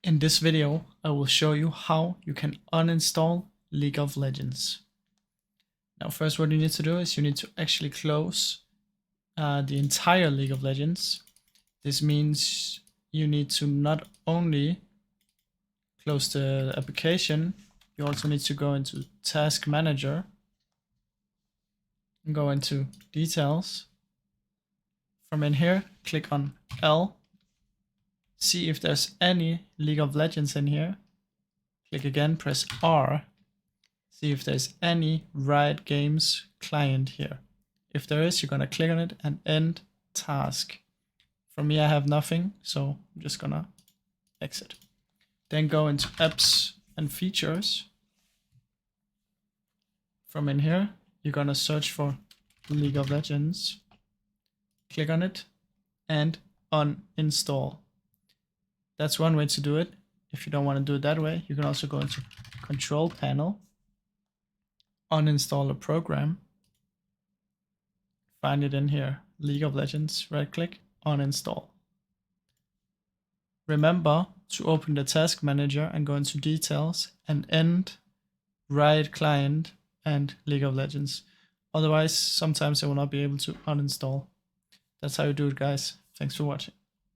In this video, I will show you how you can uninstall League of Legends. Now, first what you need to do is you need to actually close the entire League of Legends. This means you need to not only close the application, you also need to go into Task Manager and go into Details. From in here, click on L. See if there's any League of Legends in here. Click again, press R. See if there's any Riot Games client here. If there is, you're gonna click on it and end task. For me, I have nothing, so I'm just gonna exit. Then go into apps and features. From in here, you're gonna search for League of Legends. Click on it and uninstall. That's one way to do it. If you don't want to do it that way, you can also go into Control Panel, uninstall a program, find it in here, League of Legends, right click, uninstall. Remember to open the Task Manager and go into Details and end Riot Client and League of Legends. Otherwise, sometimes I will not be able to uninstall. That's how you do it, guys. Thanks for watching.